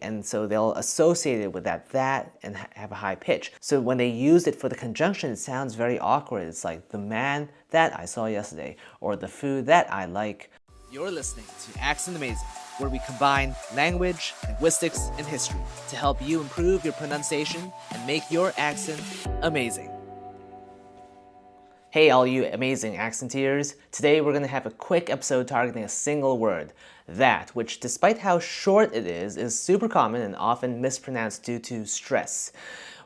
and so they'll associate it with that and have a high pitch. So when they use it for the conjunction, it sounds very awkward. It's like the man that I saw yesterday, or the food that I like. You're listening to Accent Amazing, where we combine language, linguistics, and history to help you improve your pronunciation and make your accent amazing. Hey all you amazing accenteers, today we're going to have a quick episode targeting a single word, that, which despite how short it is super common and often mispronounced due to stress.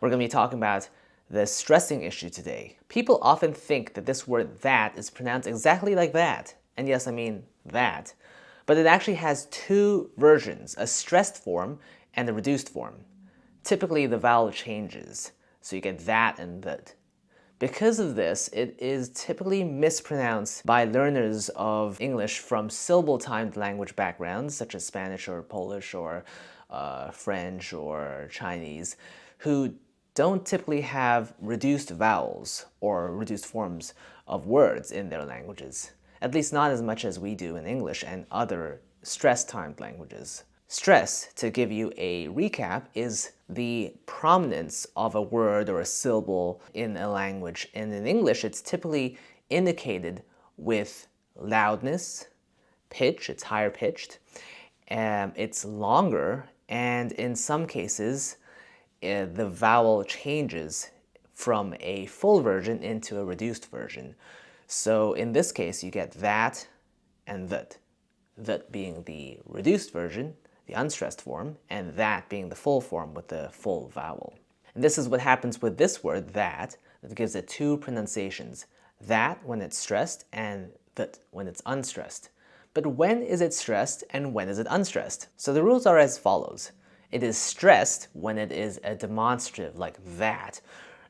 We're going to be talking about the stressing issue today. People often think that this word that is pronounced exactly like that, and yes, I mean that, but it actually has two versions, a stressed form and a reduced form. Typically the vowel changes, so you get that and that. Because of this, it is typically mispronounced by learners of English from syllable-timed language backgrounds, such as Spanish or Polish or French or Chinese, who don't typically have reduced vowels or reduced forms of words in their languages, at least not as much as we do in English and other stress-timed languages. Stress, to give you a recap, is the prominence of a word or a syllable in a language. And in English, it's typically indicated with loudness, pitch, it's higher pitched, it's longer, and in some cases, the vowel changes from a full version into a reduced version. So in this case, you get that and that being the reduced version, the unstressed form, and that being the full form with the full vowel. And this is what happens with this word, that gives it two pronunciations, that when it's stressed and that when it's unstressed. But when is it stressed and when is it unstressed? So the rules are as follows. It is stressed when it is a demonstrative, like that,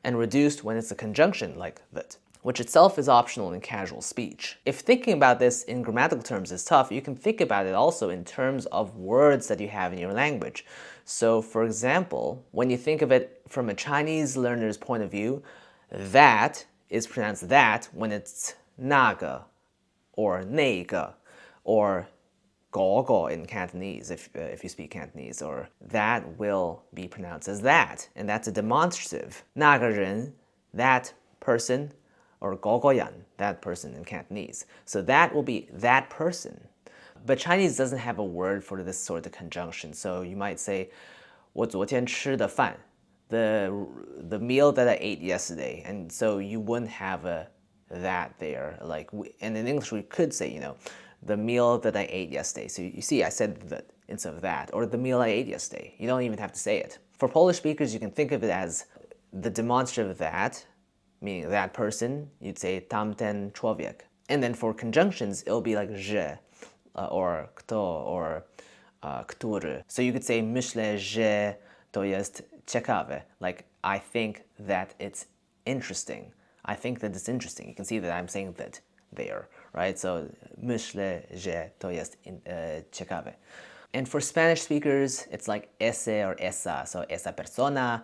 and reduced when it's a conjunction, like that, which itself is optional in casual speech. If thinking about this in grammatical terms is tough, you can think about it also in terms of words that you have in your language. So for example, when you think of it from a Chinese learner's point of view, that is pronounced that when it's 那个 or 那个 or 嗰個 in Cantonese, if you speak Cantonese, or that will be pronounced as that, and that's a demonstrative. 那个人, that person, or 嗰個人, that person in Cantonese. So that will be that person. But Chinese doesn't have a word for this sort of conjunction. So you might say, 我昨天吃的饭, the meal that I ate yesterday. And so you wouldn't have a that there. And in English we could say, the meal that I ate yesterday. So you see, I said that instead of that. Or the meal I ate yesterday. You don't even have to say it. For Polish speakers, you can think of it as the demonstrative that, meaning that person, you'd say tamten człowiek. And then for conjunctions, it'll be like że, or kto, or który. So you could say myślę, że to jest ciekawe. Like, I think that it's interesting. I think that it's interesting. You can see that I'm saying that there, right? So myślę, że to jest ciekawe. And for Spanish speakers, it's like ese or esa. So esa persona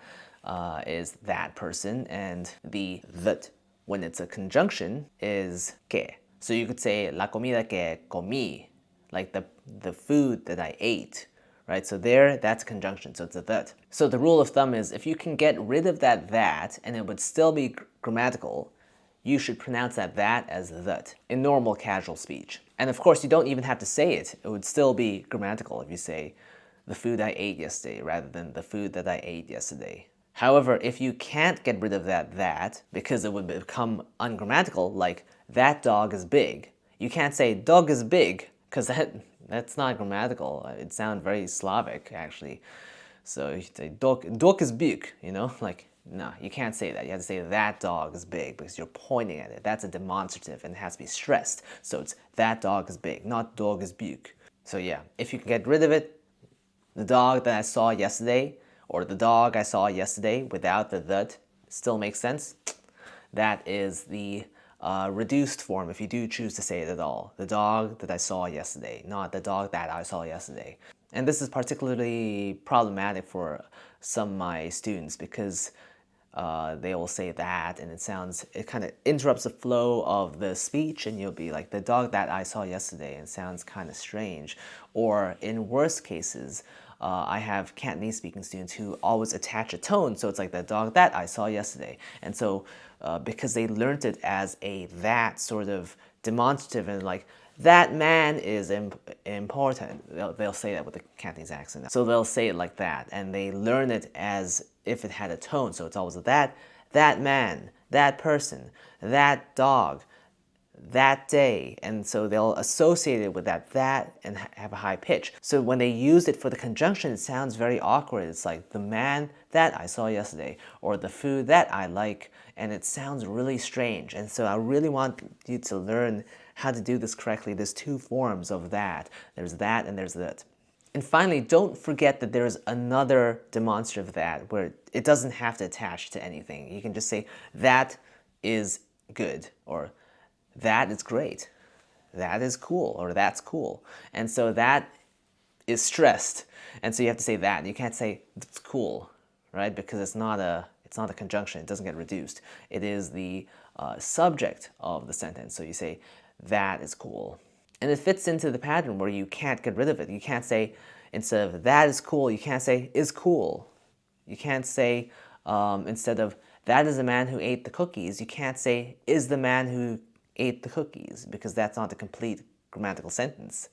is that person, and the that, when it's a conjunction, is que. So you could say la comida que comí, like the food that I ate, right? So there, that's a conjunction, so it's a that. So the rule of thumb is if you can get rid of that and it would still be grammatical, you should pronounce that as that in normal casual speech. And of course, you don't even have to say it. It would still be grammatical if you say the food I ate yesterday rather than the food that I ate yesterday. However, if you can't get rid of that because it would become ungrammatical, like that dog is big, you can't say dog is big because that's not grammatical. It sounds very Slavic actually. So you say dog is big, no, you can't say that. You have to say that dog is big because you're pointing at it. That's a demonstrative and it has to be stressed. So it's that dog is big, not dog is big. So yeah, if you can get rid of it, the dog that I saw yesterday, or the dog I saw yesterday without the that still makes sense. That is the reduced form if you do choose to say it at all. The dog that I saw yesterday, not the dog that I saw yesterday. And this is particularly problematic for some of my students because they will say that and it kind of interrupts the flow of the speech, and you'll be like, the dog that I saw yesterday, and it sounds kind of strange. Or in worse cases, I have Cantonese speaking students who always attach a tone, so it's like the dog that I saw yesterday. And so because they learned it as a that sort of demonstrative and like, that man is important. They'll say that with a Cantonese accent. So they'll say it like that, and they learn it as if it had a tone. So it's always that man, that person, that dog, that day. And so they'll associate it with that and have a high pitch. So when they use it for the conjunction, it sounds very awkward. It's like the man that I saw yesterday, or the food that I like, and it sounds really strange. And so I really want you to learn how to do this correctly. There's two forms of that. There's that and there's that. And finally, don't forget that there's another demonstrative that where it doesn't have to attach to anything. You can just say, that is good, or that is great, that is cool, or that's cool. And so that is stressed. And so you have to say that. You can't say it's cool, right? Because it's not a conjunction. It doesn't get reduced. It is the subject of the sentence. So you say, that is cool. And it fits into the pattern where you can't get rid of it. You can't say, instead of that is cool, you can't say is cool. You can't say, instead of that is the man who ate the cookies, you can't say is the man who ate the cookies, because that's not a complete grammatical sentence.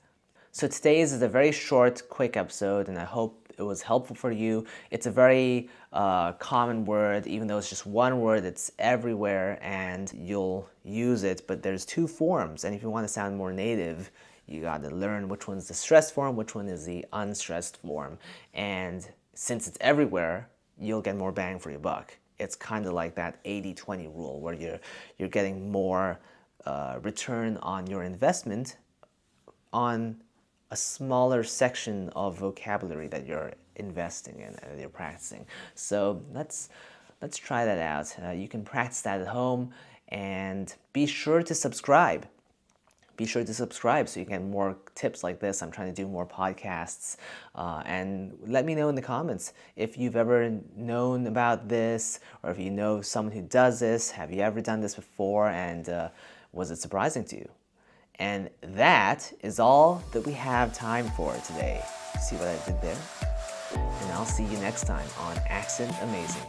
So today's is a very short, quick episode, and I hope it was helpful for you. It's a very common word. Even though it's just one word, it's everywhere and you'll use it, but there's two forms. And if you want to sound more native, you got to learn which one's the stressed form, which one is the unstressed form. And since it's everywhere, you'll get more bang for your buck. It's kind of like that 80-20 rule where you're getting more return on your investment on a smaller section of vocabulary that you're investing in and you're practicing. So let's try that out. You can practice that at home, and be sure to subscribe. Be sure to subscribe so you get more tips like this. I'm trying to do more podcasts. And let me know in the comments if you've ever known about this, or if you know someone who does this. Have you ever done this before, and was it surprising to you? And that is all that we have time for today. See what I did there? And I'll see you next time on Accent Amazing.